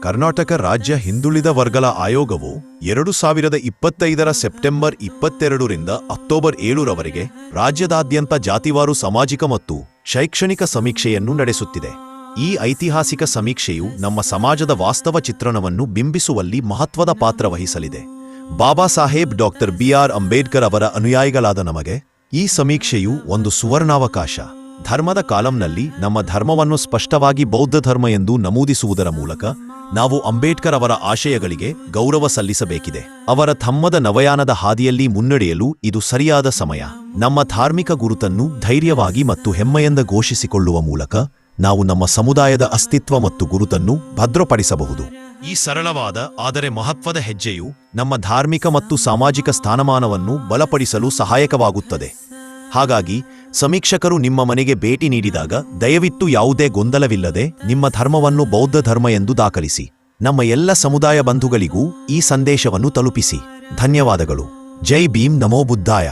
ಕರ್ನಾಟಕ ರಾಜ್ಯ ಹಿಂದುಳಿದ ವರ್ಗಗಳ ಆಯೋಗವು 2025 ಸೆಪ್ಟೆಂಬರ್ 22ರಿಂದ ಅಕ್ಟೋಬರ್ 7ರವರೆಗೆ ರಾಜ್ಯದಾದ್ಯಂತ ಜಾತಿವಾರು ಸಾಮಾಜಿಕ ಮತ್ತು ಶೈಕ್ಷಣಿಕ ಸಮೀಕ್ಷೆಯನ್ನು ನಡೆಸುತ್ತಿದೆ. ಈ ಐತಿಹಾಸಿಕ ಸಮೀಕ್ಷೆಯು ನಮ್ಮ ಸಮಾಜದ ವಾಸ್ತವ ಚಿತ್ರಣವನ್ನು ಬಿಂಬಿಸುವಲ್ಲಿ ಮಹತ್ವದ ಪಾತ್ರ ವಹಿಸಲಿದೆ. ಬಾಬಾ ಸಾಹೇಬ್ ಡಾಕ್ಟರ್ BR ಅಂಬೇಡ್ಕರ್ ಅವರ ಅನುಯಾಯಿಗಳಾದ ನಮಗೆ ಈ ಸಮೀಕ್ಷೆಯು ಒಂದು ಸುವರ್ಣಾವಕಾಶ. ಧರ್ಮದ ಕಾಲಂನಲ್ಲಿ ನಮ್ಮ ಧರ್ಮವನ್ನು ಸ್ಪಷ್ಟವಾಗಿ ಬೌದ್ಧ ಧರ್ಮ ಎಂದು ನಮೂದಿಸುವುದರ ಮೂಲಕ ನಾವು ಅಂಬೇಡ್ಕರ್ ಅವರ ಆಶಯಗಳಿಗೆ ಗೌರವ ಸಲ್ಲಿಸಬೇಕಿದೆ. ಅವರ ಧಮ್ಮದ ನವಯಾನದ ಹಾದಿಯಲ್ಲಿ ಮುನ್ನಡೆಯಲು ಇದು ಸರಿಯಾದ ಸಮಯ. ನಮ್ಮ ಧಾರ್ಮಿಕ ಗುರುತನ್ನು ಧೈರ್ಯವಾಗಿ ಮತ್ತು ಹೆಮ್ಮೆಯಿಂದ ಘೋಷಿಸಿಕೊಳ್ಳುವ ಮೂಲಕ ನಾವು ನಮ್ಮ ಸಮುದಾಯದ ಅಸ್ತಿತ್ವ ಮತ್ತು ಗುರುತನ್ನು ಭದ್ರಪಡಿಸಬಹುದು. ಈ ಸರಳವಾದ ಆದರೆ ಮಹತ್ವದ ಹೆಜ್ಜೆಯು ನಮ್ಮ ಧಾರ್ಮಿಕ ಮತ್ತು ಸಾಮಾಜಿಕ ಸ್ಥಾನಮಾನವನ್ನು ಬಲಪಡಿಸಲು ಸಹಾಯಕವಾಗುತ್ತದೆ. ಹಾಗಾಗಿ ಸಮೀಕ್ಷಕರು ನಿಮ್ಮ ಮನೆಗೆ ಭೇಟಿ ನೀಡಿದಾಗ ದಯವಿಟ್ಟು ಯಾವುದೇ ಗೊಂದಲವಿಲ್ಲದೆ ನಿಮ್ಮ ಧರ್ಮವನ್ನು ಬೌದ್ಧ ಧರ್ಮ ಎಂದು ದಾಖಲಿಸಿ. ನಮ್ಮ ಎಲ್ಲ ಸಮುದಾಯ ಬಂಧುಗಳಿಗೂ ಈ ಸಂದೇಶವನ್ನು ತಲುಪಿಸಿ. ಧನ್ಯವಾದಗಳು. ಜೈ ಭೀಮ್, ನಮೋ ಬುದ್ಧಾಯ.